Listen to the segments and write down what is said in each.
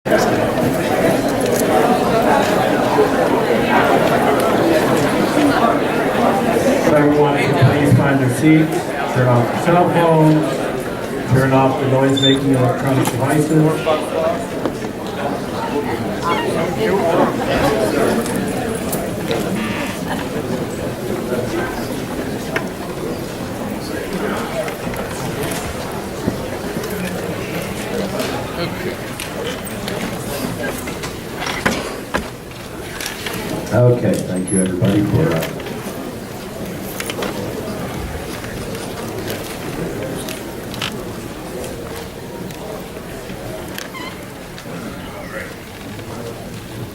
Everyone, please find their seats, turn off your cell phones, turn off the noise-making electronic devices. Okay, thank you everybody for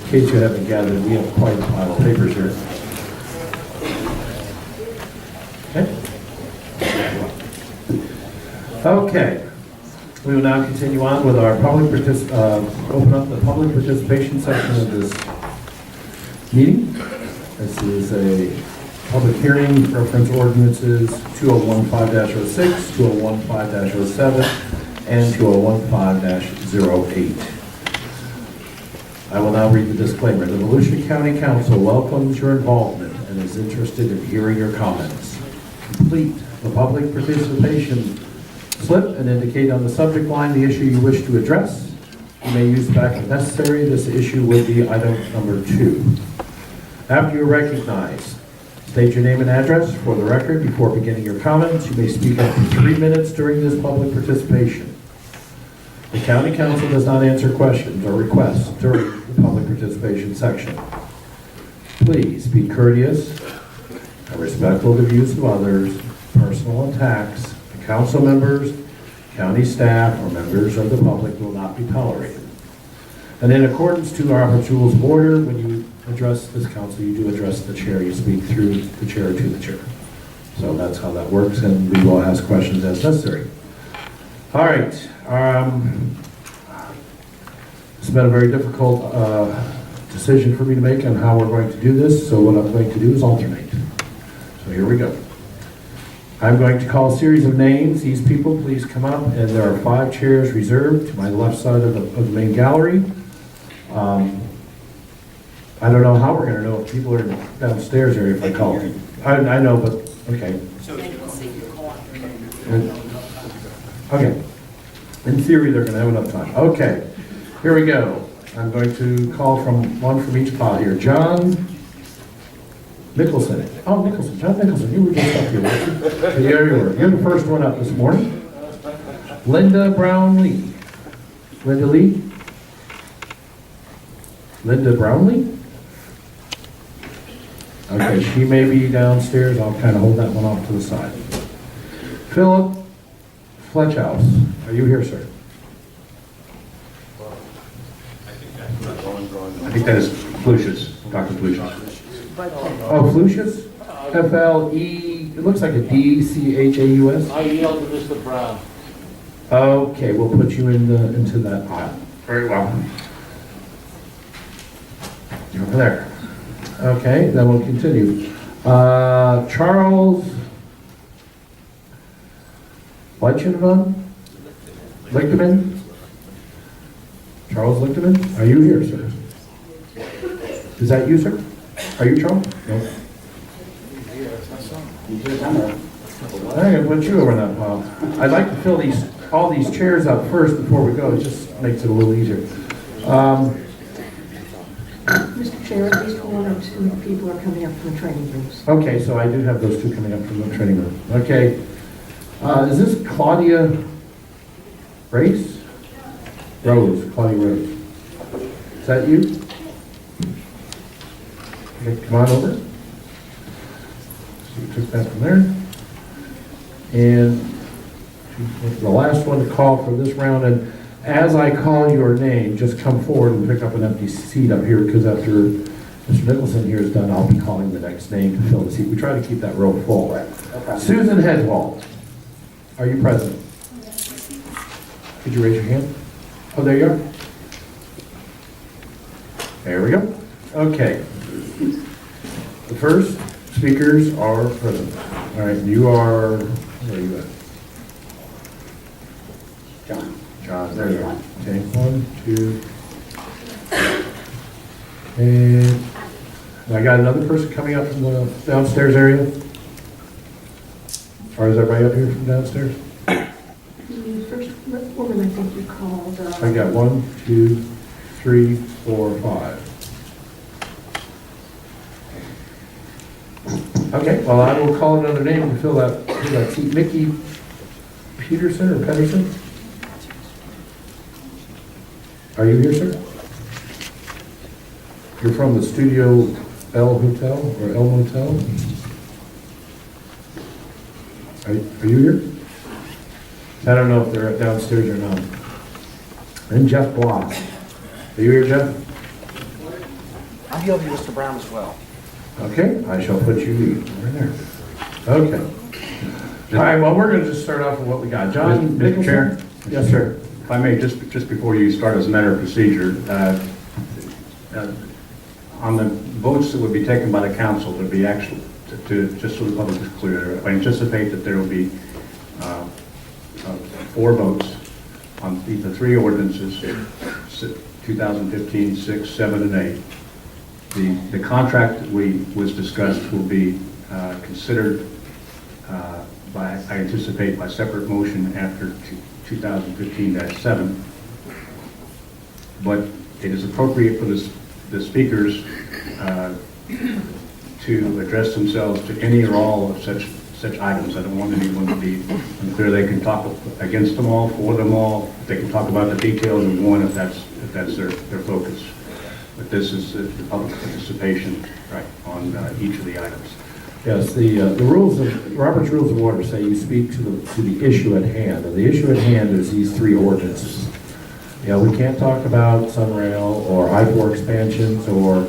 in case you haven't gathered, we have quite a pile of papers here. Okay. We will now continue on with our public open up the public participation section of this meeting. This is a public hearing, reference ordinances 2015-06, 2015-07, and 2015-08. I will now read the disclaimer. The Volusia County Council welcomes your involvement and is interested in hearing your comments. Complete the public participation slip and indicate on the subject line the issue you wish to address. You may use back if necessary. This issue will be item number 2. After you are recognized, state your name and address for the record. Before beginning your comments, you may speak up to 3 minutes during this public participation. The County Council does not answer questions or requests during the public participation section. Please be courteous and respectful of the views of others. Personal attacks to council members, county staff, or members of the public will not be tolerated. And in accordance to our rules of order, when you address this council, you do address the chair. You speak through the chair to the chair. So that's how that works, and we will ask questions as necessary. All right. It's been a very difficult decision for me to make on how we're going to do this, so what I'm going to do is alternate. So here we go. I'm going to call a series of names. These people, please come up, and there are 5 chairs reserved to my left side of the main gallery. I don't know how we're going to know if people are downstairs or if I call them. I know, but okay. Okay. In theory, they're going to have enough time. Okay. Here we go. I'm going to call from one from each pile here. John Nicholson. Oh, Nicholson. John Nicholson. You were just up here, weren't you? There you were. You're the first one up this morning. Linda Brownlee. Linda Lee? Linda Brownlee? Okay, she may be downstairs. I'll kind of hold that one off to the side. Philip Fletchhouse. Are you here, sir? I think that is Flucius, Dr. Flucius. Oh, Flucius? F-L-E, it looks like a D-C-H-A-U-S? I yield to Mr. Brown. Okay, we'll put you into that pile. Very well. Over there. Okay, then we'll continue. Charles Lichtman? Charles Lichtman? Are you here, sir? Is that you, sir? Are you Charles? No. I'm going to put you over that pile. I'd like to fill all these chairs up first before we go. It just makes it a little easier. Mr. Chair, at least 1 or 2 people are coming up from the training rooms. Okay, so I do have those 2 coming up from the training room. Okay. Is this Claudia Rose? Claudia Rose. Is that you? Okay, come on over. So we took that from there. And the last one to call for this round. And as I call your name, just come forward and pick up an empty seat up here, because after Mr. Nicholson here is done, I'll be calling the next name to fill the seat. We try to keep that row full. Okay. Susan Hedwald, are you present? Could you raise your hand? Oh, there you are. There we go. Okay. The first speakers are present. All right, you are, where are you at? John, there you are. Okay, 1, 2, And I got another person coming up from the downstairs area. Or is everybody up here from downstairs? The first woman I think you called, I got 1, 2, 3, 4, 5. Okay, well, I will call another name to fill that seat. Mickey Peterson or Pedersen? Are you here, sir? You're from the Studio L Hotel or El Motel? Are you here? I don't know if they're downstairs or not. And Jeff Bloss. Are you here, Jeff? I'm here with Mr. Brown as well. Okay, I shall put you right there. Okay. All right, well, we're going to just start off with what we got. John Mr. Nicholson? Chair? Yes, sir. If I may, just before you start, as a matter of procedure, on the votes that would be taken by the council, would be actual, just so the public is clear, I anticipate that there will be 4 votes on the 3 ordinances, 2015, 6, 7, and 8. The contract that was discussed will be considered I anticipate by separate motion after 2015-7. But it is appropriate for the speakers to address themselves to any or all of such items. I don't want anyone to be unclear. They can talk against them all, for them all. They can talk about the details of one if that's their focus. But this is the public participation, right, on each of the items. Yes, the Robert's Rules of Order say you speak to the issue at hand, and the issue at hand is these 3 ordinances. You know, we can't talk about Sunrail or I-4 expansions or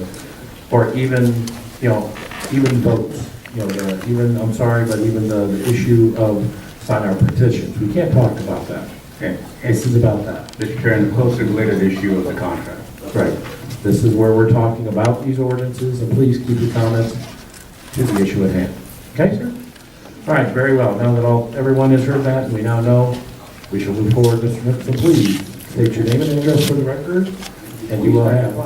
even, you know, even votes. You know, even the issue of sign our petitions. We can't talk about that. Okay. This is about that. Mr. Chair, and the closely related issue of the contract. Right. This is where we're talking about these ordinances, and please keep your comments to the issue at hand. Okay, sir? All right, very well. Now that everyone has heard that, and we now know, we shall move forward. Mr. Nicholson, please state your name and address for the record, and you will have.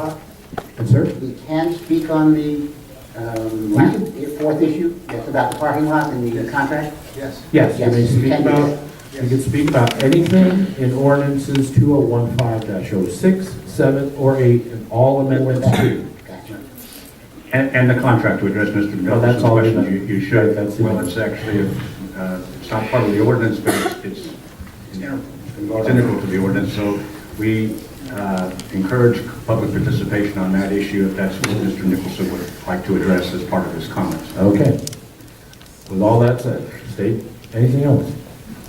And sir? We can speak on the 4th issue, that's about the parking lot and the contract? Yes, Yes, you may you speak can do about, that. you can speak about anything in ordinances 2015-06, 7, or 8, and all amendments to. Gotcha. And the contract to address Mr. Oh, that's Nicholson's all question, in it. you should. Right, that's in Well, it. it's actually, it's not part of the ordinance, but it's integral to the ordinance. So we encourage public participation on that issue if that's what Mr. Nicholson would like to address as part of his comments. Okay. With all that said, state anything else?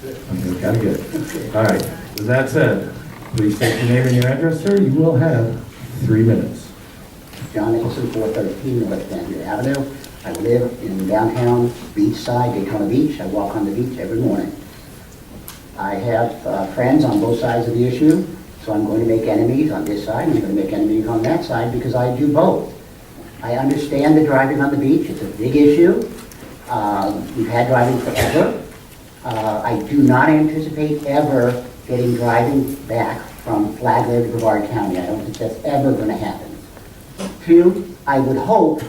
Okay, gotta get it. All right. With that said, please state your name and your address, sir. You will have 3 minutes. John Nicholson, 413 North Vanderbilt Avenue. I live in downtown beachside, Daytona Beach. I walk on the beach every morning. I have friends on both sides of the issue, so I'm going to make enemies on this side, and I'm going to make enemies on that side, because I do both. I understand the driving on the beach. It's a big issue. We've had driving forever. I do not anticipate ever getting driving back from Flagler to Brevard County. I don't think that's ever going to happen. 2, I would hope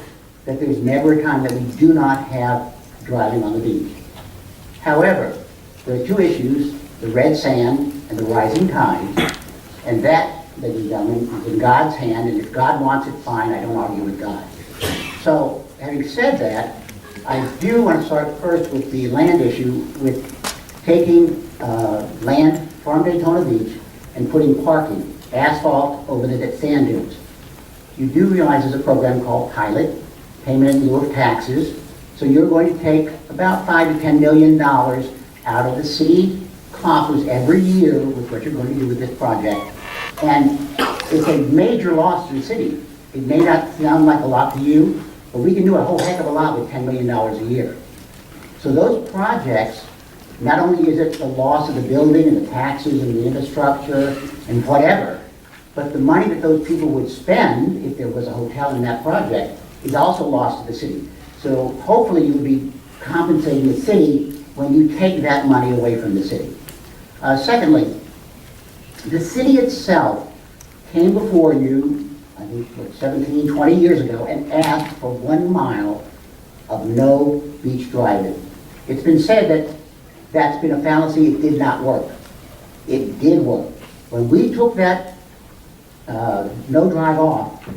that there's never a time that we do not have driving on the beach. However, there are 2 issues, the red sand and the rising tide, and that, ladies and gentlemen, is in God's hand, and if God wants it, fine, I don't argue with God. So, having said that, I do want to start first with the land issue, with taking land from Daytona Beach and putting parking, asphalt over the sand dunes. You do realize there's a program called Pilot, payment in lieu of taxes, so you're going to take about $5 to $10 million out of the city coffers every year with what you're going to do with this project. And it's a major loss to the city. It may not sound like a lot to you, but we can do a whole heck of a lot with $10 million a year. So those projects, not only is it the loss of the building and the taxes and the infrastructure and whatever, but the money that those people would spend if there was a hotel in that project is also lost to the city. So hopefully you will be compensating the city when you take that money away from the city. Secondly, the city itself came before you I think, what, 17, 20 years ago, and asked for 1 mile of no beach driving. It's been said that that's been a fallacy, it did not work. It did work. When we took that no drive off,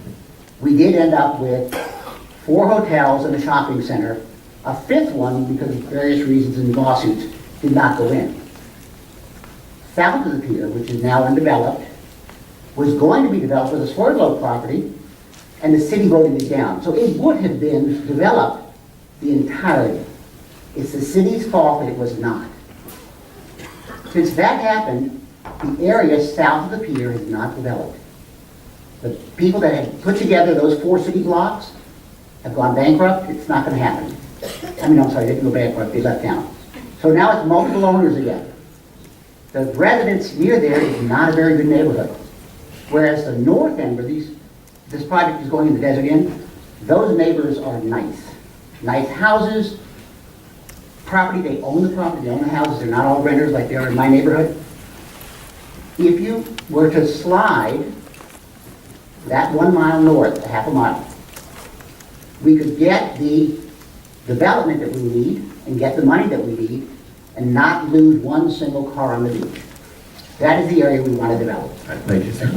we did end up with 4 hotels and a shopping center. A 5th one, because of various reasons and lawsuits, did not go in. South of the pier, which is now undeveloped, was going to be developed with a Swerdlow property, and the city voted it down. So it would have been developed the entirety. It's the city's fault that it was not. Since that happened, the area south of the pier is not developed. The people that had put together those 4 city blocks have gone bankrupt. It's not going to happen. I mean, I'm sorry, they didn't go bankrupt, they left town. So now it's multiple owners again. The residents near there is not a very good neighborhood. Whereas the north end, where this project is going in the desert end, those neighbors are nice. Nice houses, property, they own the property, they own the houses, they're not all renters like they are in my neighborhood. If you were to slide that 1 mile north, a half a mile, we could get the development that we need and get the money that we need and not lose one single car on the beach. That is the area we want to develop. Thank you, sir.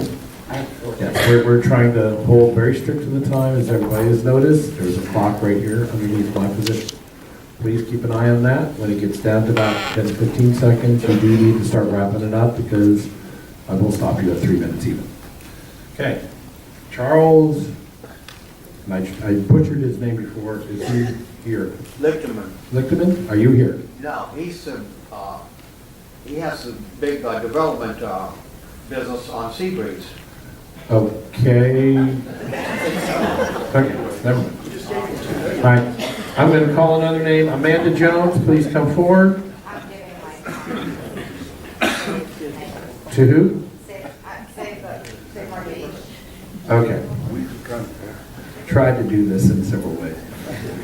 Yeah. Yes, we're trying to hold very strict to the time, as everybody has noticed. There's a clock right here underneath my position. Please keep an eye on that. When it gets down to about 10 to 15 seconds, you do need to start wrapping it up because I will stop you at 3 minutes even. Okay, Charles, and I butchered his name before. Is he here? Lichterman. Lichterman, are you here? No, he has a big development business on Seabreeze. Okay. Okay, never mind. All right, I'm going to call another name. Amanda Jones, please come forward. To who? Okay. Tried to do this in several ways.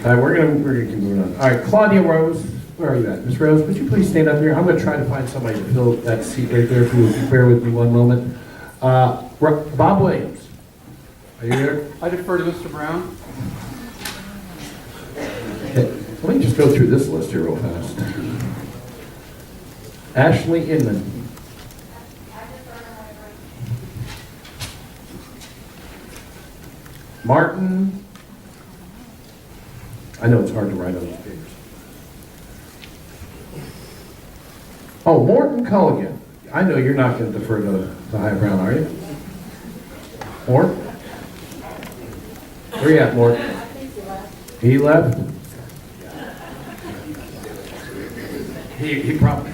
All right, we're gonna keep moving on. All right, Claudia Rose, where are you at? Miss Rose, would you please stand up here? I'm gonna try to find somebody to fill that seat right there, if you would bear with me one moment. Bob Williams, are you here? I defer to Mr. Brown. Okay, let me just go through this list here real fast. Ashley Inman. Martin, I know it's hard to write on these papers. Oh, Morton Culligan. I know you're not going to defer to High Brown, are you? Mort? Where you at, Mort? He left? He probably.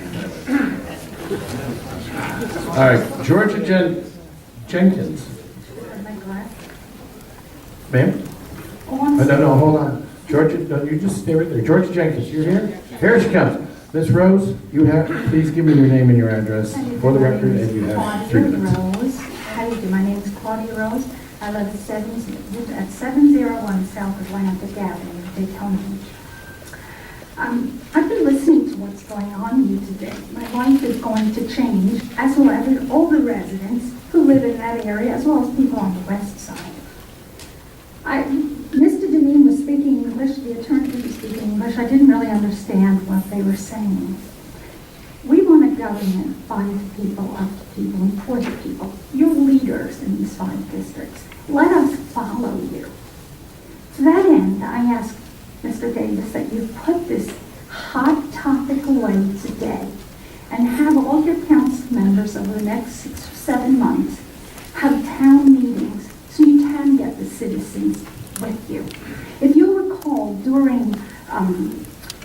All right, Georgia Jenkins. Ma'am? No, hold on. Georgia, no, you just stay right there. Georgia Jenkins, you're here? Here she comes. Miss Rose, please give me your name and your address for the record, and you have 3 minutes. Claudia Rose. How do you do? My name is Claudia Rose. I live at 701 South Atlantic Avenue, Daytona Beach. I've been listening to what's going on here today. My life is going to change, as will all the residents who live in that area, as well as people on the west side. Mr. Deneen was speaking English, the attorney was speaking English. I didn't really understand what they were saying. We want a government by the people, of the people, and for the people. You're leaders in these 5 districts. Let us follow you. To that end, I ask Mr. Davis that you put this hot topic away today and have all your council members over the next 6 or 7 months have town meetings so you can get the citizens with you. If you recall, during the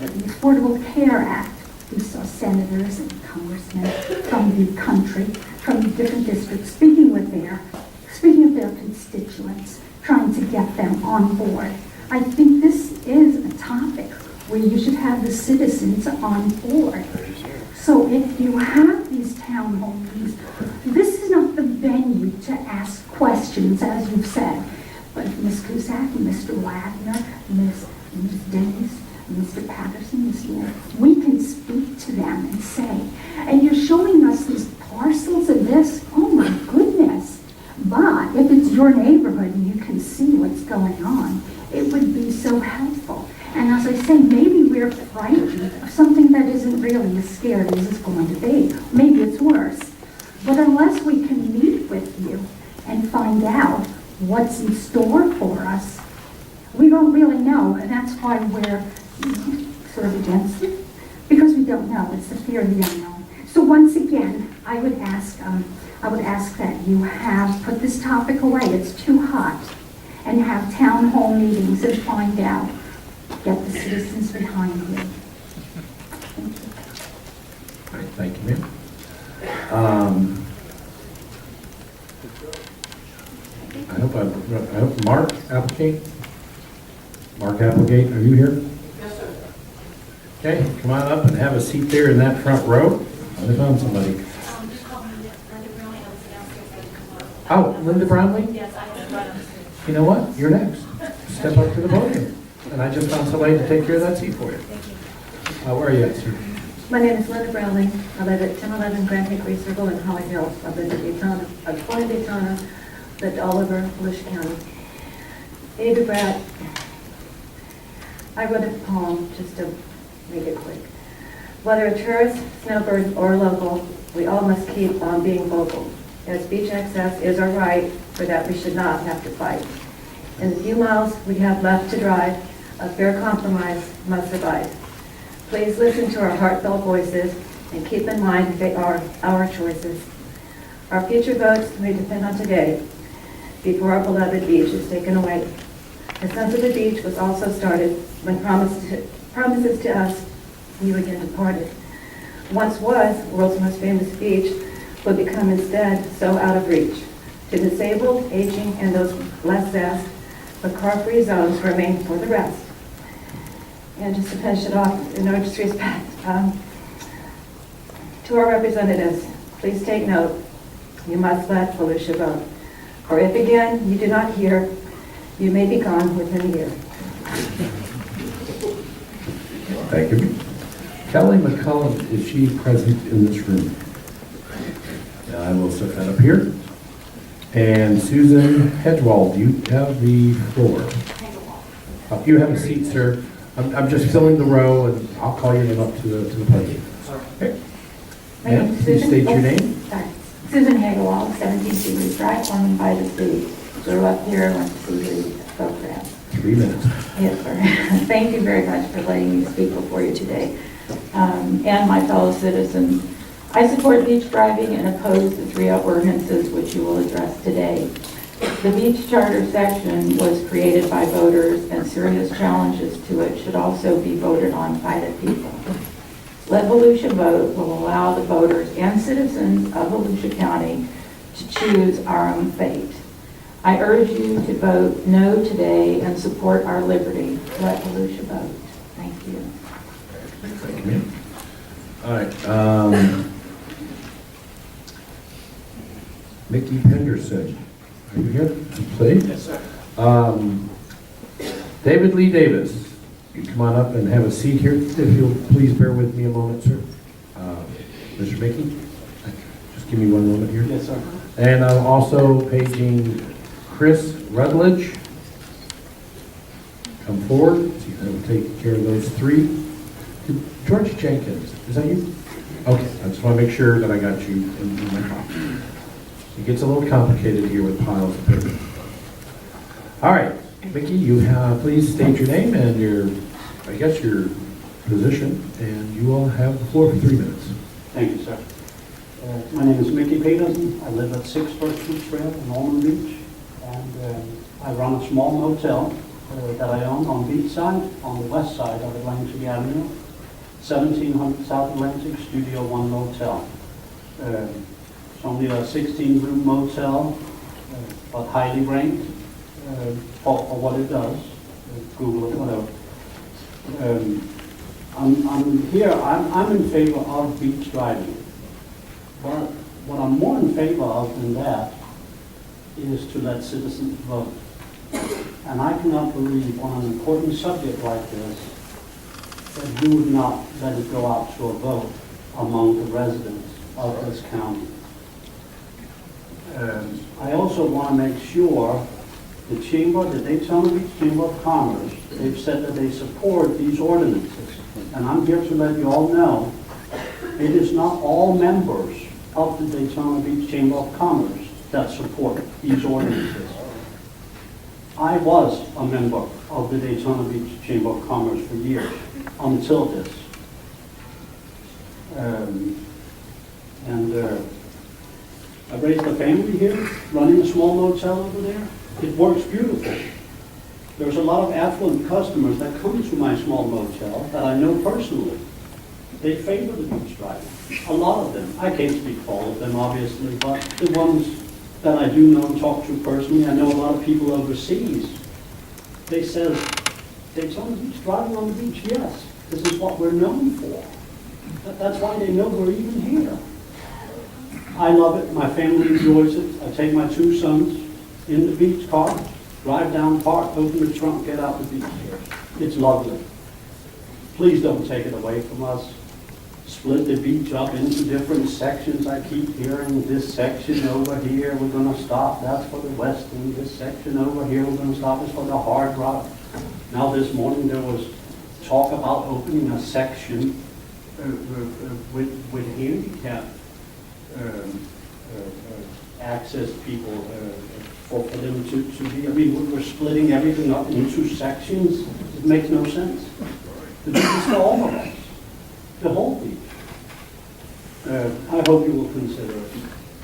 Affordable Care Act, we saw senators and congressmen from the country, from different districts, speaking of their constituents, trying to get them on board. I think this is a topic where you should have the citizens on board. So if you have these town hall meetings, this is not the venue to ask questions, as you've said. But Ms. Cusack and Mr. Wagner, Ms. Dennis, Mr. Patterson, Mr. Moore, we can speak to them and say, and you're showing us these parcels of this, oh my goodness. But if it's your neighborhood, going on. It would be so helpful. And as I say, maybe we're frightened of something that isn't really as scary as it's going to be. Maybe it's worse. But unless we can meet with you and find out what's in store for us, we don't really know. And that's why we're sort of against it, because we don't know. It's the fear of the unknown. So once again, I would ask that you have put this topic away. It's too hot, and have town hall meetings and find out. Get the citizens behind you. Thank you. All right, thank you, ma'am. I hope Mark Applegate? Mark Applegate, are you here? Yes, sir. Okay, come on up and have a seat there in that front row. I found somebody. Just call me Linda Brownlee. I was downstairs. I didn't come up. Oh, Linda Brownlee? Yes, I was right upstairs. You know what? You're next. Step up to the podium. And I just found somebody to take care of that seat for you. Thank you. Where are you at, sir? My name is Linda Brownlee. I live at 1011 Grand Hickory Circle in Holly Hills. I've been to Daytona, I've flown to Daytona, lived all over Volusia County. Ada Bratt, I wrote a poem just to make it quick. Whether a tourist, snowbird, or local, we all must keep on being vocal. As beach access is our right, for that we should not have to fight. In the few miles we have left to drive, a fair compromise must survive. Please listen to our heartfelt voices and keep in mind they are our choices. Our future votes may depend on today, before our beloved beach is taken away. The sense of the beach was also started when promises to us you again departed. Once was world's most famous beach would become instead so out of reach. To disabled, aging, and those less zest, but car-free zones remain for the rest. And just to finish it off, in no disrespect, to our representatives, please take note. You must let Volusia vote. Or if again you do not hear, you may be gone within a year. Thank you. Kelly McCullum, is she present in this room? I will set that up here. And Susan Hedgewald, you have the floor. You have a seat, sir. I'm just filling the row, and I'll call your name up to the podium. Okay. Ma'am, please state your name. Sorry. Susan Hagelwald, 17 Seaweed Drive, Foreman by the Sea. Grew up here, went to Seaweed program. 3 minutes. Yes, sir. Thank you very much for letting me speak before you today. And my fellow citizens, I support beach driving and oppose the 3 ordinances which you will address today. The beach charter section was created by voters, and serious challenges to it should also be voted on by the people. Let Volusia Vote will allow the voters and citizens of Volusia County to choose our own fate. I urge you to vote no today and support our liberty. Let Volusia Vote. Thank you. Thank you, ma'am. All right. Mickey Penderson, are you here? Please. Yes, sir. David Lee Davis, you come on up and have a seat here. If you'll please bear with me a moment, sir. Mr. Mickey, just give me one moment here. Yes, sir. And I'm also paging Chris Rutledge. Come forward. See if I will take care of those 3. George Jenkins, is that you? Okay, I just want to make sure that I got you in my copy. It gets a little complicated here with piles of paper. All right, Mickey, you please state your name and your position, and you will have the floor for 3 minutes. Thank you, sir. My name is Mickey Peterson. I live at 6 First Street Trail in Ormond Beach, and I run a small motel that I own on Beachside, on the west side of Atlantic Avenue, 1700 South Atlantic, Studio 1 Motel. It's only a 16-room motel, but highly ranked for what it does. Google it, whatever. I'm in favor of beach driving. But what I'm more in favor of than that is to let citizens vote. And I cannot believe on an important subject like this that you would not let it go out to a vote among the residents of this county. I also want to make sure the Chamber, the Daytona Beach Chamber of Commerce, they've said that they support these ordinances. And I'm here to let you all know, it is not all members of the Daytona Beach Chamber of Commerce that support these ordinances. I was a member of the Daytona Beach Chamber of Commerce for years, until this. I raised a family here, running a small motel over there. It works beautiful. There's a lot of affluent customers that come to my small motel that I know personally. They favor the beach driving. A lot of them. I can't speak for all of them, obviously, but the ones that I do know and talk to personally, I know a lot of people overseas. They say, Daytona Beach driving on the beach, yes. This is what we're known for. That's why they know we're even here. I love it. My family enjoys it. I take my 2 sons in the beach car, drive down, park, open the trunk, get out the beach here. It's lovely. Please don't take it away from us. Split the beach up into different sections. I keep hearing this section over here, we're going to stop. That's for the Westin. This section over here, we're going to stop. It's for the Hard Rock. Now this morning there was talk about opening a section with handicap access people for them to be. I mean, we're splitting everything up into sections. It makes no sense. The beach is for all of us. The whole beach. I hope you will consider it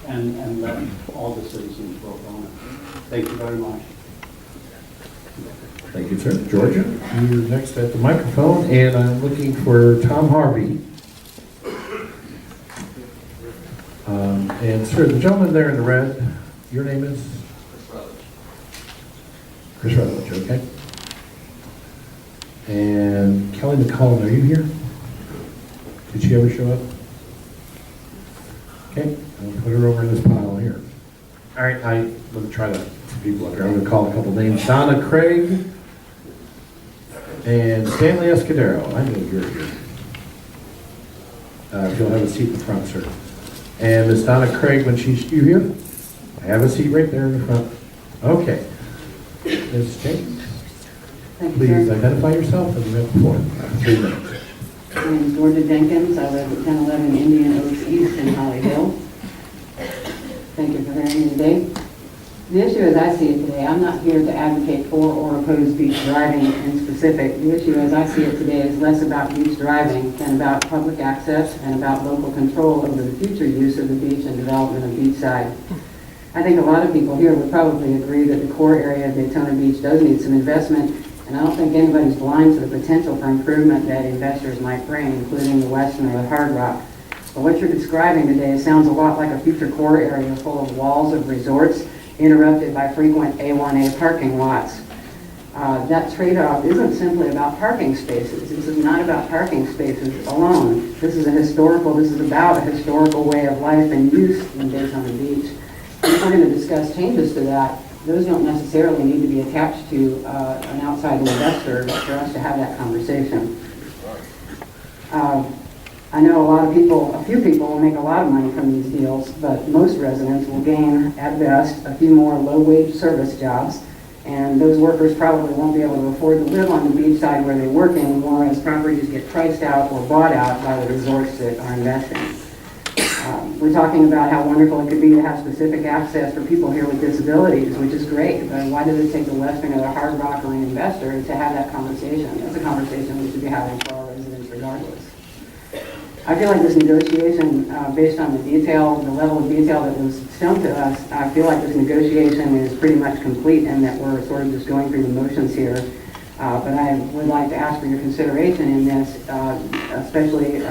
and let all the citizens vote on it. Thank you very much. Thank you, sir. Georgia, you're next at the microphone, and I'm looking for Tom Harvey. And sir, the gentleman there in the red, your name is? Chris Rutledge, okay. And Kelly McCollum, are you here? Did she ever show up? Okay, I'll put her over in this pile here. All right, let me try to people up here. I'm going to call a couple names. Donna Craig and Stanley Escudero. I know you're here. If you'll have a seat in the front, sir. And Miss Donna Craig, when she's you here? Have a seat right there in the front. Okay. Ms. James, please identify yourself and you have the floor. 3 minutes. My name is Georgia Jenkins. I live at 1011 Indian Oaks East in Holly Hill. Thank you for hearing me today. The issue as I see it today, I'm not here to advocate for or oppose beach driving in specific. The issue as I see it today is less about beach driving than about public access and about local control over the future use of the beach and development of beachside. I think a lot of people here would probably agree that the core area of Daytona Beach does need some investment, and I don't think anybody's blind to the potential for improvement that investors might bring, including the Westin or the Hard Rock. But what you're describing today sounds a lot like a future core area full of walls of resorts interrupted by frequent A1A parking lots. That trade-off isn't simply about parking spaces. This is not about parking spaces alone. This is about a historical way of life and use in Daytona Beach. If we're going to discuss changes to that, those don't necessarily need to be attached to an outside investor for us to have that conversation. I know a few people will make a lot of money from these deals, but most residents will gain, at best, a few more low-wage service jobs, and those workers probably won't be able to afford to live on the beachside where they work anymore as properties get priced out or bought out by the resorts that are investing. We're talking about how wonderful it could be to have specific access for people here with disabilities, which is great, but why does it take the Westin or the Hard Rock or an investor to have that conversation? That's a conversation we should be having for our residents regardless. I feel like this negotiation, based on the level of detail that was shown to us, I feel like this negotiation is pretty much complete and that we're sort of just going through the motions here. But I would like to ask for your consideration in this, especially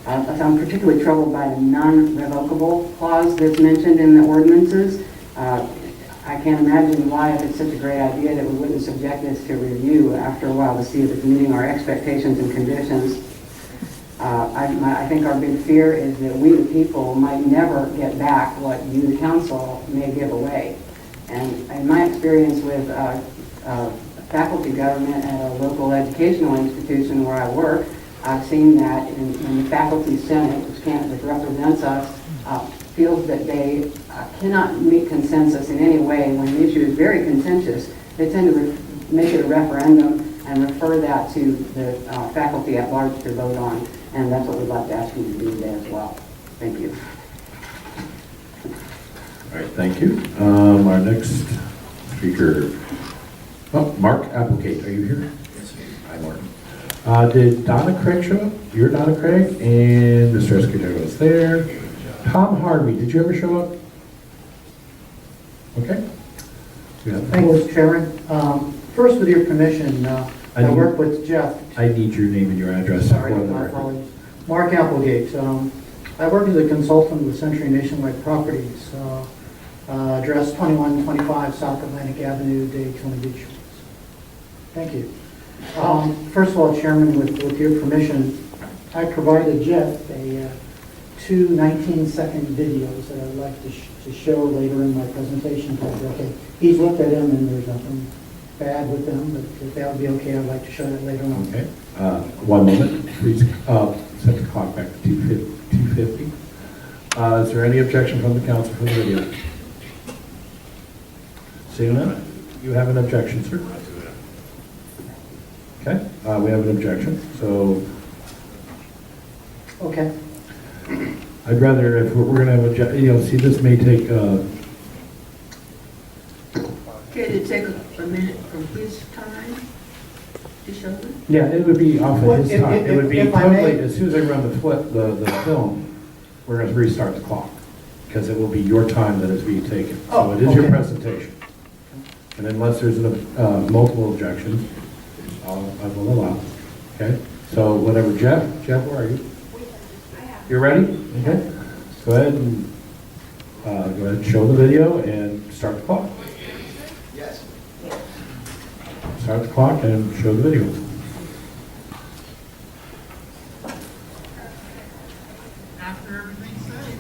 I'm particularly troubled by the non-revocable clause that's mentioned in the ordinances. I can't imagine why, if it's such a great idea, that we wouldn't subject this to review after a while to see if it's meeting our expectations and conditions. I think our big fear is that we, the people, might never get back what you, the council, may give away. And in my experience with faculty government at a local educational institution where I work, I've seen that in the faculty senate, which represents us, feels that they cannot meet consensus in any way when the issue is very contentious, they tend to make it a referendum and refer that to the faculty at large to vote on. And that's what we'd like to ask you to do today as well. Thank you. All right, thank you. Our next speaker, Mark Applegate, are you here? Yes. Hi, Mark. Did Donna Craig show up? You're Donna Craig, and Mr. Escudero is there. Tom Harvey, did you ever show up? Okay. Yeah. Thank you, Mr. Chairman. First, with your permission, I work with Jeff. I need your name and your address. Sorry, my apologies. Mark Applegate. I work as a consultant with Century Nationwide Properties, address 2125 South Atlantic Avenue, Daytona Beach. Thank you. First of all, Chairman, with your permission, I provided Jeff two 19-second videos that I'd like to show later in my presentation. Okay. He's looked at them and there's nothing bad with them, but if that would be okay, I'd like to show that later on. Okay. 1 moment, please. Set the clock back to 2:50. Is there any objection from the council for the video? Seeing none, you have an objection, sir? Okay, we have an objection, so Okay. I'd rather, if we're going to have a, see, this may take, Can it take a minute from his time to show it? yeah, it would be off Well, of his time. It would be if I totally, may- as soon as I run the film, we're going to restart the clock, because it will be your time that is being taken. So Oh, it is your okay. presentation. And unless there's multiple objections, I will allow. Okay? So whatever, Jeff, where are you? You're ready? Okay. Go ahead and show the video and start the clock. Yes. Start the clock and show the video. After everything's said.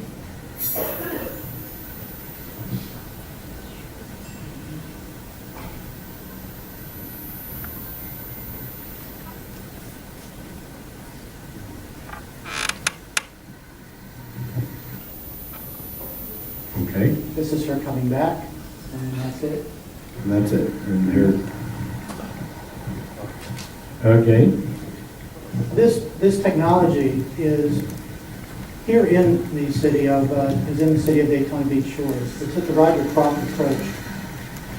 Okay? This is her coming back, and that's it. And that's it. And here. Okay. This technology is here in the city of Daytona Beach Shores. It's a derived-from approach,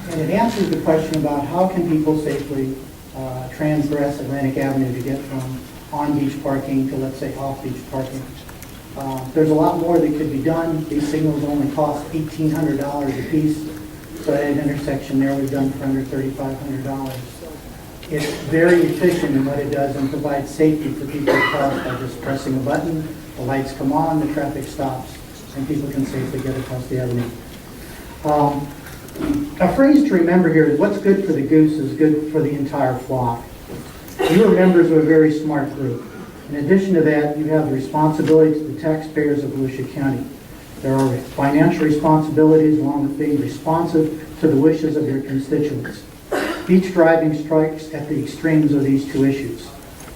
and it answers the question about how can people safely transgress Atlantic Avenue to get from on-beach parking to, let's say, off-beach parking. There's a lot more that could be done. These signals only cost $1,800 a piece, so at an intersection there we've done for under $3,500. It's very efficient in what it does and provides safety for people to cross by just pressing a button. The lights come on, the traffic stops, and people can safely get across the avenue. A phrase to remember here is what's good for the goose is good for the entire flock. You are members of a very smart group. In addition to that, you have the responsibility to the taxpayers of Volusia County. There are financial responsibilities along with being responsive to the wishes of your constituents. Beach driving strikes at the extremes of these two issues.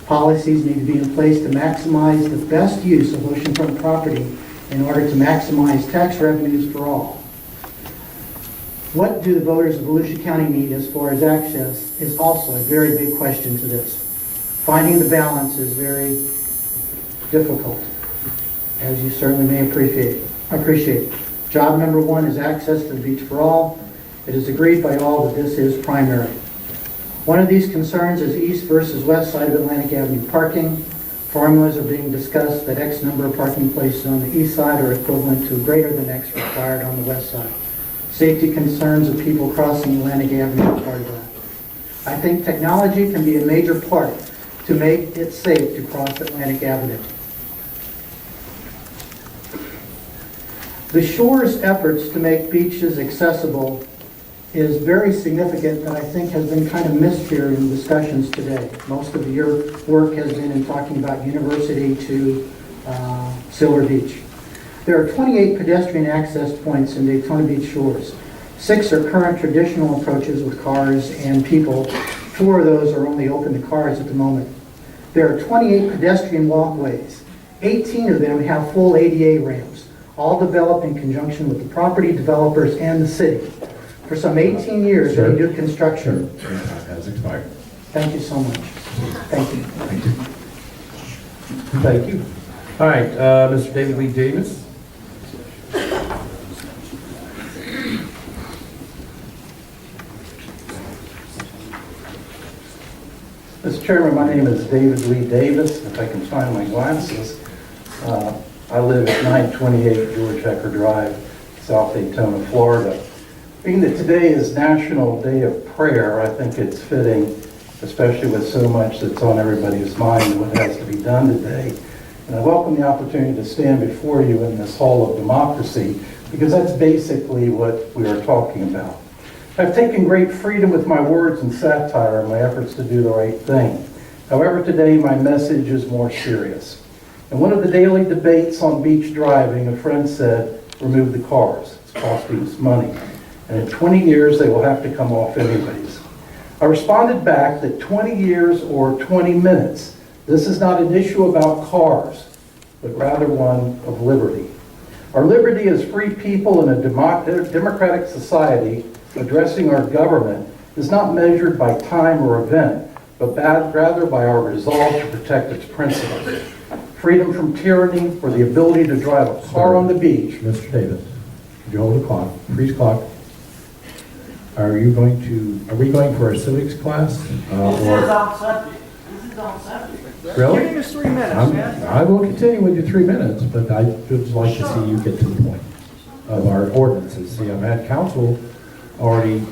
Policies need to be in place to maximize the best use of oceanfront property in order to maximize tax revenues for all. What do the voters of Volusia County need as far as access is also a very big question to this. Finding the balance is very difficult, as you certainly may appreciate. Job number one is access to the beach for all. It is agreed by all that this is primary. One of these concerns is east versus west side of Atlantic Avenue parking. Formulas are being discussed that X number of parking places on the east side are equivalent to greater than X required on the west side. Safety concerns of people crossing Atlantic Avenue are part of that. I think technology can be a major part to make it safe to cross Atlantic Avenue. The shore's efforts to make beaches accessible is very significant and I think has been kind of missed here in discussions today. Most of your work has been in talking about University to Silver Beach. There are 28 pedestrian access points in Daytona Beach Shores. 6 are current traditional approaches with cars and people. 4 of those are only open to cars at the moment. There are 28 pedestrian walkways. 18 of them have full ADA ramps. all developed in conjunction with the property developers and the city. For some 18 years, Sir? they do construction. Your time has expired. Thank you so much. Thank you. Thank you. All right, Mr. David Lee Davis. Mr. Chairman, my name is David Lee Davis. If I can find my glasses. I live at 928 George Hecker Drive, South Daytona, Florida. Being that today is National Day of Prayer, I think it's fitting, especially with so much that's on everybody's mind and what has to be done today. And I welcome the opportunity to stand before you in this hall of democracy, because that's basically what we are talking about. I've taken great freedom with my words and satire in my efforts to do the right thing. However, today my message is more serious. In one of the daily debates on beach driving, a friend said, remove the cars. It's costing us money. And in 20 years, they will have to come off anyways. I responded back that 20 years or 20 minutes, this is not an issue about cars, but rather one of liberty. Our liberty as free people in a democratic society addressing our government is not measured by time or event, but rather by our resolve to protect its principles. Freedom from tyranny, or the ability to drive a car on the beach. Mr. Davis, could you hold the clock? Freeze clock. Are we going for a civics class? This is on subject. This is on subject. Really? Give us 3 minutes, man. I will continue with your 3 minutes, but I would like to see you get to the point of our ordinances. See, I've had council already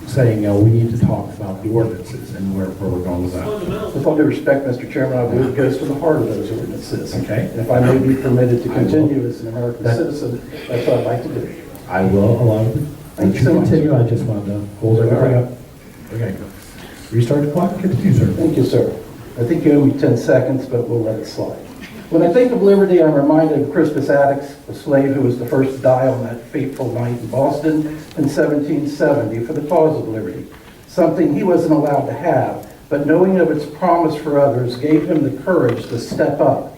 saying, we need to talk about the ordinances and where we're going with that. With all due respect, Mr. Chairman, I believe it goes to the heart of those ordinances. Okay. And if I may be permitted to continue as an American citizen, that's what I'd like to do. I will allow you Thank to you so much. continue. I just wanted to hold everything up. Okay. Restart the clock. Continue, sir. Thank you, sir. I think you owe me 10 seconds, but we'll let it slide. When I think of liberty, I'm reminded of Crispus Attucks, a slave who was the first to die on that fateful night in Boston in 1770 for the cause of liberty, something he wasn't allowed to have, but knowing of its promise for others gave him the courage to step up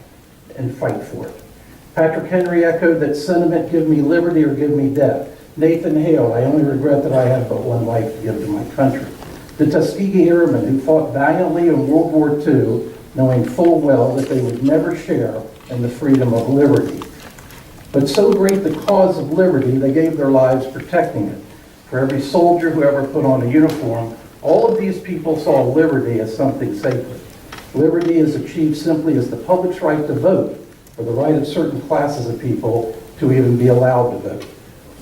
and fight for it. Patrick Henry echoed that sentiment, give me liberty or give me death. Nathan Hale, I only regret that I have but one life to give to my country. The Tuskegee Airmen who fought valiantly in World War II, knowing full well that they would never share in the freedom of liberty. But so great the cause of liberty, they gave their lives protecting it. For every soldier who ever put on a uniform, all of these people saw liberty as something sacred. Liberty is achieved simply as the public's right to vote, or the right of certain classes of people to even be allowed to vote.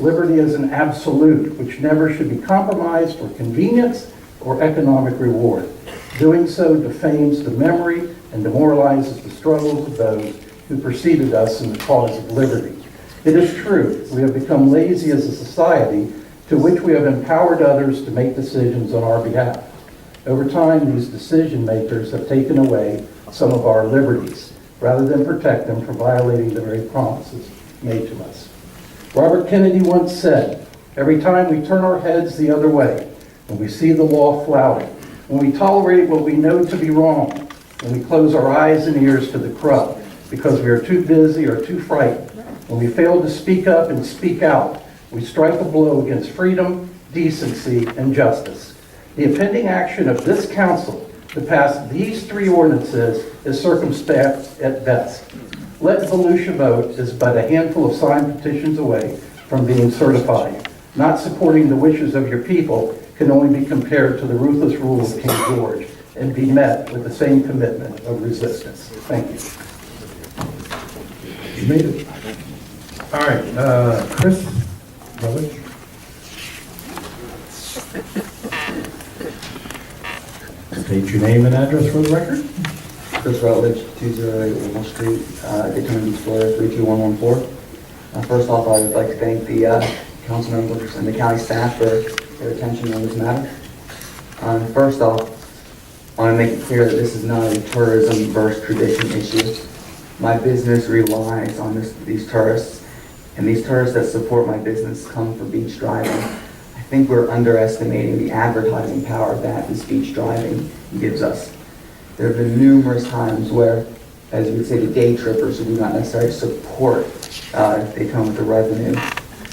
Liberty is an absolute, which never should be compromised for convenience or economic reward. Doing so defames the memory and demoralizes the struggles of those who preceded us in the cause of liberty. It is true, we have become lazy as a society to which we have empowered others to make decisions on our behalf. Over time, these decision makers have taken away some of our liberties, rather than protect them from violating the very promises made to us. Robert Kennedy once said, every time we turn our heads the other way, when we see the law flouting, when we tolerate what we know to be wrong, when we close our eyes and ears to the corrupt because we are too busy or too frightened, when we fail to speak up and speak out, we strike a blow against freedom, decency, and justice. The impending action of this council to pass these 3 ordinances is circumspect at best. Let Volusia vote is but a handful of signed petitions away from being certified. Not supporting the wishes of your people can only be compared to the ruthless rule of King George and be met with the same commitment of resistance. Thank you. You made it. All right, Chris Rutledge. State your name and address for the record. Chris Rutledge, 208 Willow Street, Daytona Beach, Florida, 32114. First off, I would like to thank the council members and the county staff for their attention on this matter. First off, I want to make it clear that this is not a tourism versus tradition issue. My business relies on these tourists, and these tourists that support my business come for beach driving. I think we're underestimating the advertising power that this beach driving gives us. There have been numerous times where as you would say, the day trippers who do not necessarily support Daytona with the revenue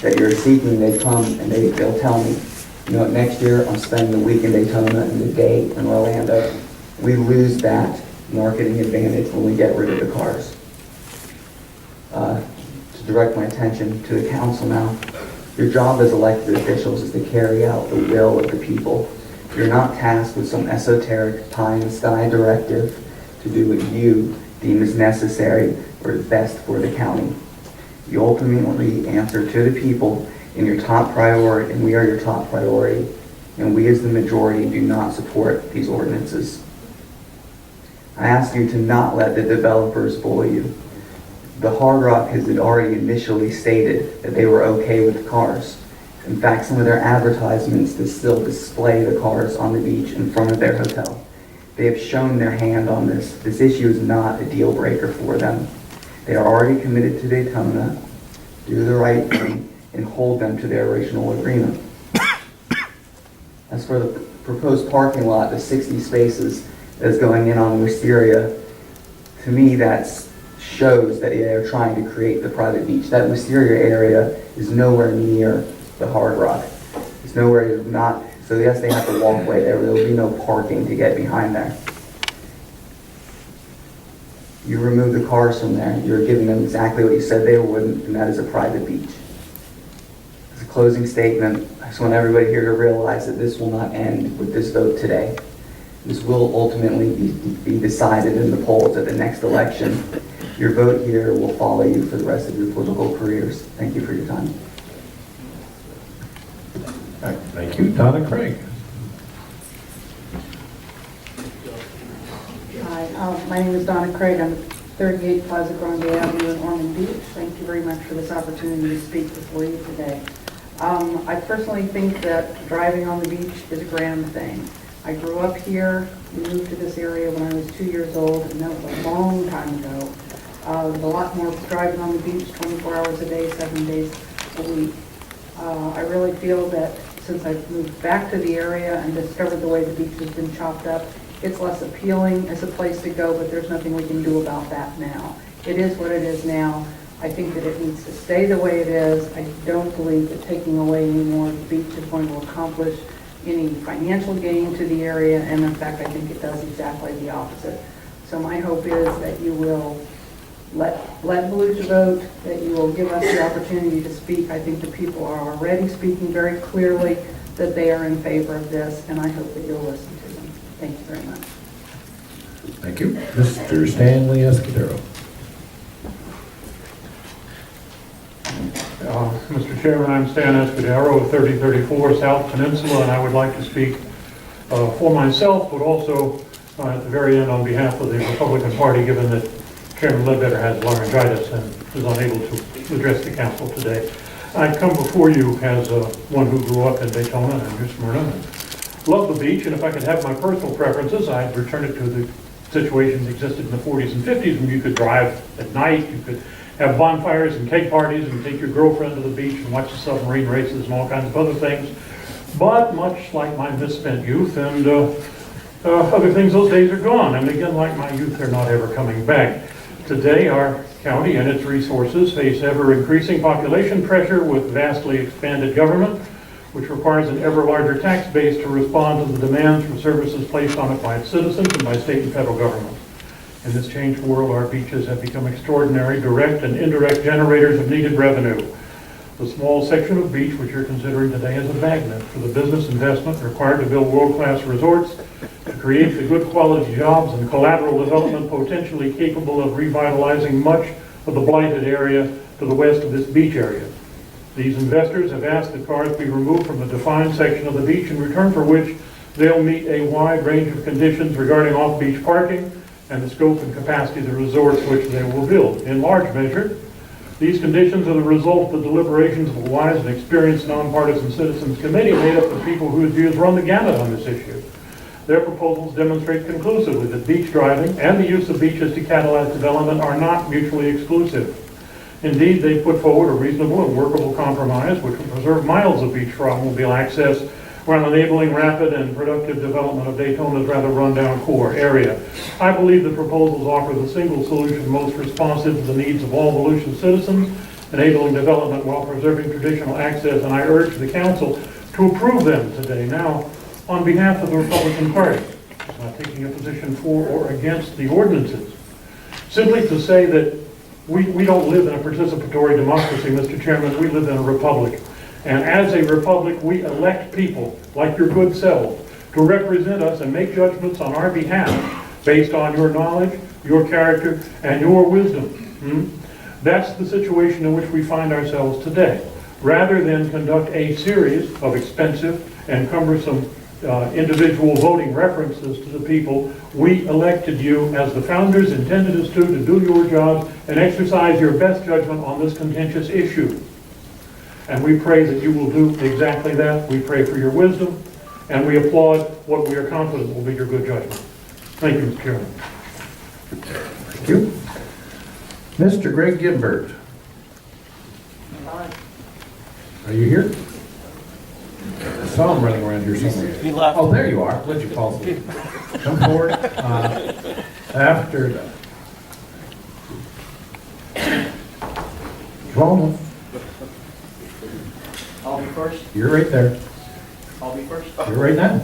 that you're seeking. They come and they'll tell me, you know, next year I'm spending the week in Daytona and the day in Orlando. We lose that marketing advantage when we get rid of the cars. To direct my attention to the council now, your job as elected officials is to carry out the will of the people. You're not tasked with some esoteric pie-in-the-sky directive to do what you deem is necessary or best for the county. You ultimately answer to the people in your top priority, and we are your top priority, and we as the majority do not support these ordinances. I ask you to not let the developers fool you. The Hard Rock has already initially stated that they were okay with the cars. In fact, some of their advertisements still display the cars on the beach in front of their hotel. They have shown their hand on this. This issue is not a deal breaker for them. They are already committed to Daytona. Do the right thing and hold them to their original agreement. As for the proposed parking lot, the 60 spaces that is going in on Wisteria, to me that shows that they are trying to create the private beach. That Wisteria area is nowhere near the Hard Rock. It's nowhere not, so yes, they have to walkway there. There will be no parking to get behind there. You remove the cars from there. You're giving them exactly what you said they wouldn't, and that is a private beach. As a closing statement, I just want everybody here to realize that this will not end with this vote today. This will ultimately be decided in the polls at the next election. Your vote here will follow you for the rest of your political careers. Thank you for your time. All right, thank you. Donna Craig. Hi, my name is Donna Craig. I'm at 38 Plaza Grande Avenue in Ormond Beach. Thank you very much for this opportunity to speak before you today. I personally think that driving on the beach is a grand thing. I grew up here. We moved to this area when I was 2 years old, and that was a long time ago. There's a lot more driving on the beach 24 hours a day, 7 days a week. I really feel that since I've moved back to the area and discovered the way the beach has been chopped up, it's less appealing as a place to go, but there's nothing we can do about that now. It is what it is now. I think that it needs to stay the way it is. I don't believe that taking away any more of the beach is going to accomplish any financial gain to the area, and in fact, I think it does exactly the opposite. So my hope is that you will let Volusia vote, that you will give us the opportunity to speak. I think the people are already speaking very clearly that they are in favor of this, and I hope that you'll listen to them. Thank you very much. Thank you. Mr. Stanley Escudero. Mr. Chairman, I'm Stan Escudero of 3034 South Peninsula, and I would like to speak for myself, but also at the very end on behalf of the Republican Party, given that Chairman Ledbetter has laryngitis and is unable to address the council today. I come before you as one who grew up in Daytona and New Smyrna and love the beach, and if I could have my personal preferences, I'd return it to the situation that existed in the 40s and 50s when you could drive at night, you could have bonfires and cake parties and take your girlfriend to the beach and watch the submarine races and all kinds of other things. But much like my misspent youth and other things, those days are gone. And again, like my youth, they're not ever coming back. Today, our county and its resources face ever-increasing population pressure with vastly expanded government, which requires an ever larger tax base to respond to the demands for services placed on it by its citizens and by state and federal government. In this changed world, our beaches have become extraordinary direct and indirect generators of needed revenue. The small section of beach which you're considering today is a magnet for the business investment required to build world-class resorts, to create the good quality jobs and collateral development potentially capable of revitalizing much of the blighted area to the west of this beach area. These investors have asked that cars be removed from the defined section of the beach, in return for which they'll meet a wide range of conditions regarding off-beach parking and the scope and capacity of the resorts which they will build. In large measure, these conditions are the result of the deliberations of a wise and experienced nonpartisan citizens committee made up of people whose views run the gamut on this issue. Their proposals demonstrate conclusively that beach driving and the use of beaches to catalyze development are not mutually exclusive. Indeed, they put forward a reasonable and workable compromise which will preserve miles of beach for automobile access while enabling rapid and productive development of Daytona's rather rundown core area. I believe the proposals offer the single solution most responsive to the needs of all Volusia citizens, enabling development while preserving traditional access, and I urge the council to approve them today. Now, on behalf of the Republican Party, I'm not taking a position for or against the ordinances, simply to say that we don't live in a participatory democracy, Mr. Chairman. We live in a republic. And as a republic, we elect people like your good selves to represent us and make judgments on our behalf based on your knowledge, your character, and your wisdom. That's the situation in which we find ourselves today. Rather than conduct a series of expensive and cumbersome individual voting references to the people, we elected you as the founders intended us to do your jobs and exercise your best judgment on this contentious issue. And we pray that you will do exactly that. We pray for your wisdom, and we applaud what we are confident will be your good judgment. Thank you, Mr. Chairman. Thank you. Mr. Greg Gimbert. Are you here? I saw him running around here somewhere. He left. Oh, there you are. What'd you call me? Come forward. After the... Come on. I'll be first. You're right there. I'll be first. You're right now.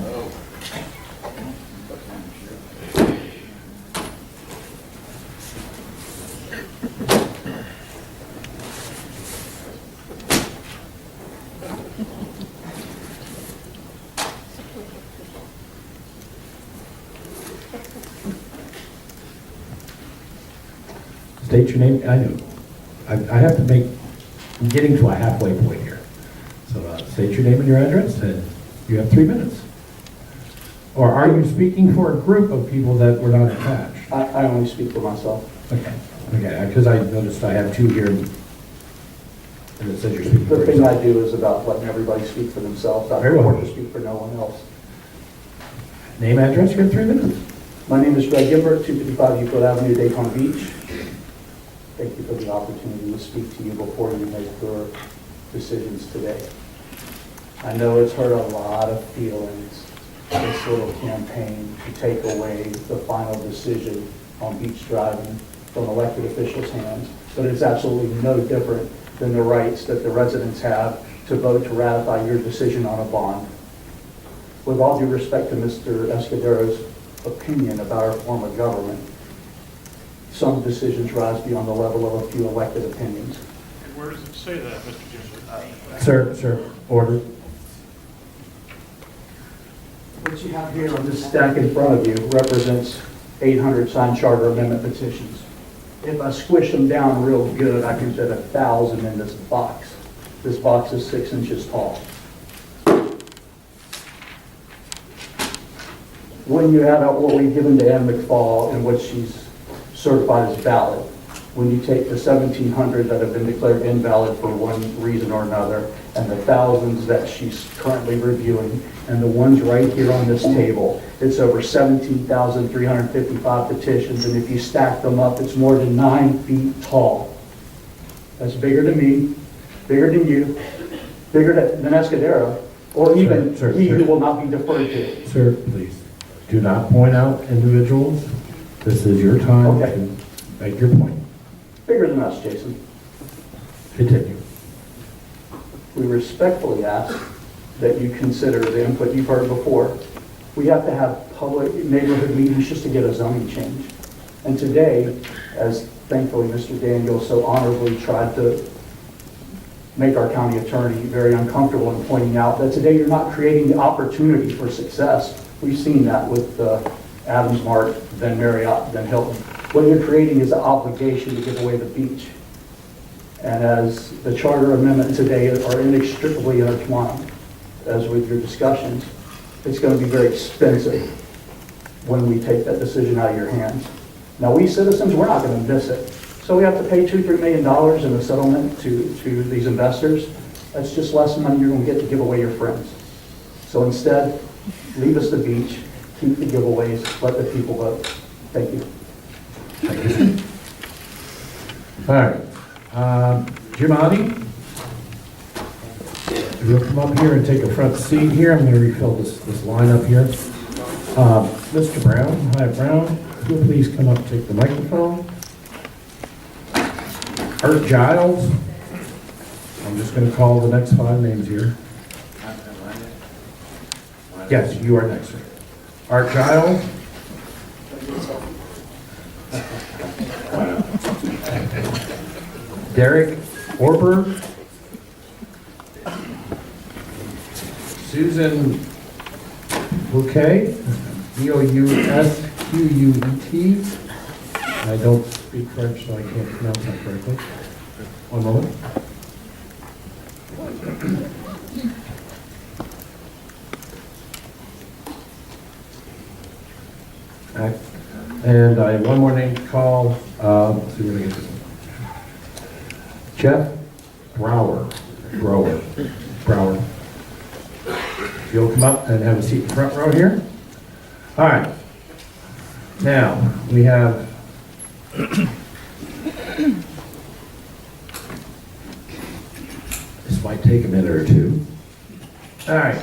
State your name. I know. I have to make, I'm getting to a halfway point here. So state your name and your address, and you have 3 minutes. Or are you speaking for a group of people that were not attached? I only speak for myself. Okay, okay, because I noticed I have 2 here, and it says you're speaking for The thing yourself. I do is about letting everybody speak for themselves. I Very don't well. want to speak for no one else. Name, address, you have 3 minutes. My name is Greg Gimbert, 255 Euclid Avenue, Daytona Beach. Thank you for the opportunity to speak to you before you make your decisions today. I know it's hurt a lot of feelings, this little campaign to take away the final decision on beach driving from elected officials' hands, but it's absolutely no different than the rights that the residents have to vote to ratify your decision on a bond. With all due respect to Mr. Escudero's opinion about our form of government, some decisions rise beyond the level of a few elected opinions. And where does it say that, Mr. Gimbert? Sir, order. What you have here on this stack in front of you represents 800 signed charter amendment petitions. If I squish them down real good, I can fit 1,000 in this box. This box is 6 inches tall. When you add up what we've given to Ann McFall and what she's certified as valid, when you take the 1,700 that have been declared invalid for one reason or another, and the thousands that she's currently reviewing, and the ones right here on this table, it's over 17,355 petitions, and if you stack them up, it's more than 9 feet tall. That's bigger than me, bigger than you, bigger than Escudero, or even Sir, he sir. who will not be deferred to. Sir, please, do not point out individuals. This is your time Okay. to make your point. Bigger than us, Jason. Continue. We respectfully ask that you consider the input you've heard before. We have to have public neighborhood meetings just to get a zoning change. And today, as thankfully Mr. Daniel so honorably tried to make our county attorney very uncomfortable in pointing out that today you're not creating the opportunity for success. We've seen that with Adams Mart, then Marriott, then Hilton. What you're creating is an obligation to give away the beach. And as the charter amendment today are inextricably intertwined, as with your discussions, it's going to be very expensive when we take that decision out of your hands. Now, we citizens, we're not going to miss it. So we have to pay $2-3 million in a settlement to these investors. That's just less money you're going to get to give away your friends. So instead, leave us the beach, keep the giveaways, let the people vote. Thank you. All right. Jim Adi? If you'll come up here and take a front seat here, I'm going to refill this line up here. Mr. Brown, hi Brown, if you'll please come up and take the microphone. Art Giles, I'm just going to call the next 5 names here. Yes, you are next, sir. Art Giles. Derek Orberg. Susan Bouquet, Bousquet. I don't speak French, so I can't pronounce that correctly. One moment. And I have one more name to call. Let's see where to get this one. Jeff Brower. If you'll come up and have a seat in the front row here. All right. Now, we have this might take a minute or two. All right.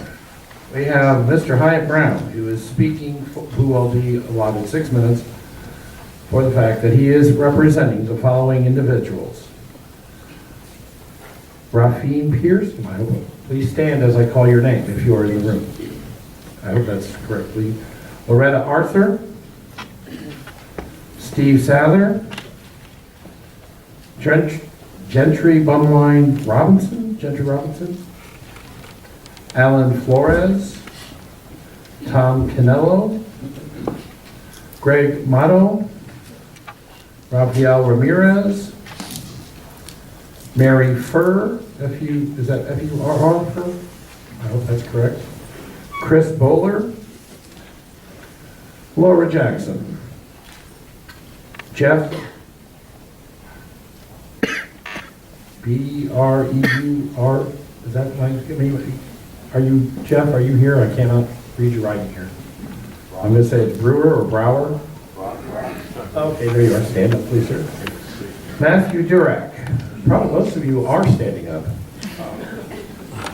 We have Mr. Hyatt Brown, who is speaking, who will be allotted 6 minutes for the fact that he is representing the following individuals. Rafine Pierce, please stand as I call your name if you are in the room. I hope that's correctly. Loretta Arthur, Steve Sather, Gentry Robinson, Alan Flores, Tom Canello, Greg Motto, Rafael Ramirez, Mary Furr, is that F-U-R-R, Furr? I hope that's correct. Chris Bowler, Laura Jackson, Jeff B-R-E-U-R, is that are you, Jeff, are you here? I cannot read your writing here. I'm going to say it's Brewer or Brower. Okay, there you are. Stand up, please, sir. Matthew Durack. Probably most of you are standing up.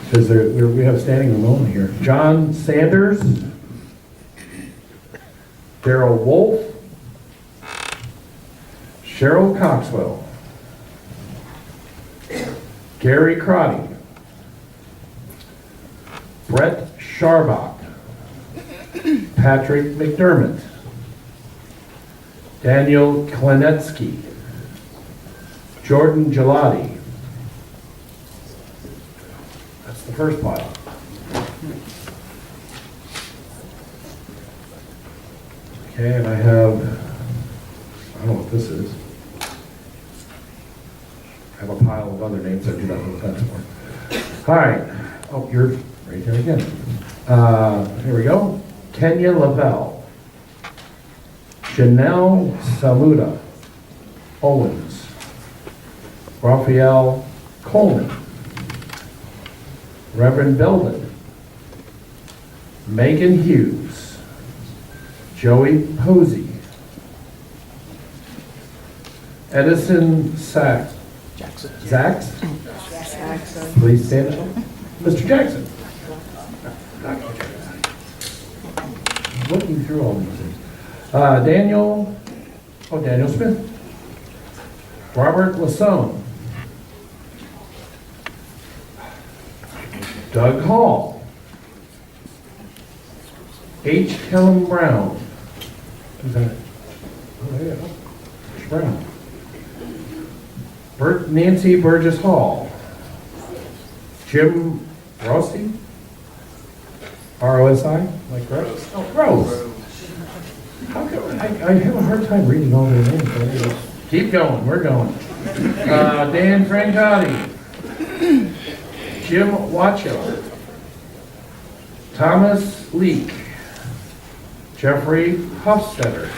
Because we have standing room only here. John Sanders. Daryl Wolf. Cheryl Coxwell. Gary Crotty. Brett Scharbach. Patrick McDermott. Daniel Klenetsky. Jordan Gelati. That's the first pile. Okay, and I have, I don't know what this is. I have a pile of other names I do not know what that's for. All right. Oh, you're right there again. Here we go. Kenya Lavelle. Janelle Samuda Owens. Raphael Coleman. Reverend Belden. Megan Hughes. Joey Posey. Edison Sachs. Zachs? Please stand up. Mr. Jackson. Looking through all these things. Daniel Smith. Robert Lasone. Doug Hall. H. Kellum Brown. Who's that? Oh, yeah. Brown. Nancy Burgess Hall. Jim Rossi. R-O-S-I, like Rose? Oh, Rose. How come, I have a hard time reading all their names. But anyways, keep going, we're going. Dan Francotti. Jim Wacho. Thomas Leake. Jeffrey Hofstetter.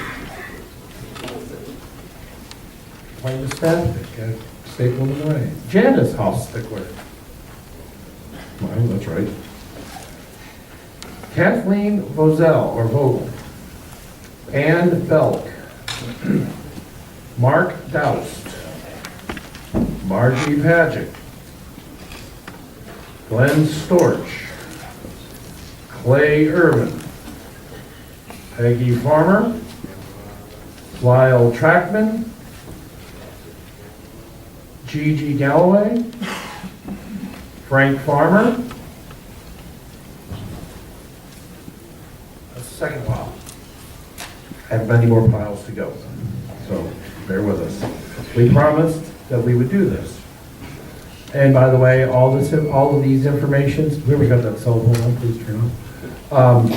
Playing the staff, got staple in the way. Janice Hofstickler. Well, that's right. Kathleen Vogel, or Vogel. Ann Belk. Mark Doust. Margie Paget. Glenn Storch, Clay Irvin, Peggy Farmer, Lyle Trackman, Gigi Galloway, Frank Farmer. That's the second pile. I have many more piles to go, so bear with us. We promised that we would do this. And by the way, all of these informations, whoever got that cell phone on, please turn on.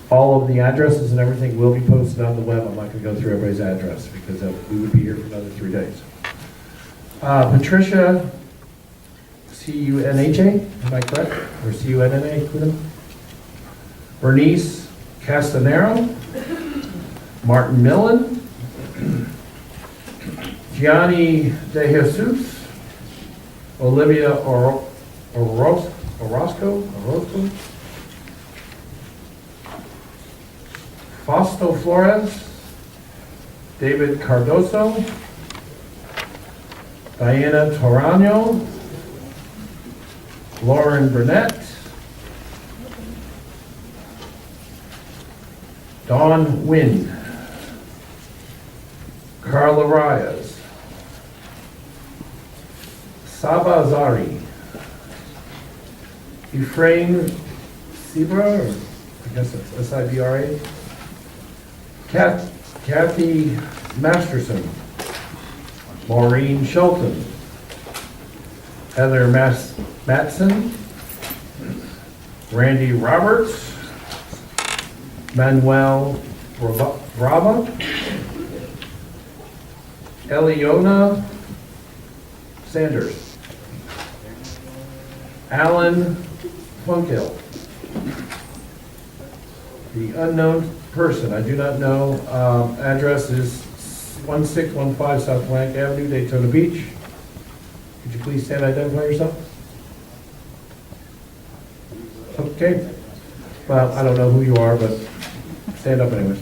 All of the addresses and everything will be posted on the web. I'm not going to go through everybody's address because we would be here for another 3 days. Patricia, C-U-N-H-A, am I correct? Or C-U-N-N-A? Bernice Castanero, Martin Millen, Gianni De Jesus, Olivia Orozco, Fausto Flores, David Cardoso, Diana Torano, Lauren Burnett, Dawn Wynn, Carla Reyes, Saba Azari, Ephraim Sibra, or I guess it's S-I-B-R-A, Kathy Masterson, Maureen Shelton, Heather Matson, Randy Roberts, Manuel Brava, Eliona Sanders, Alan Funkill. The unknown person, I do not know, address is 1615 South Atlantic Avenue, Daytona Beach. Could you please stand and identify yourself? Okay. Well, I don't know who you are, but stand up anyways.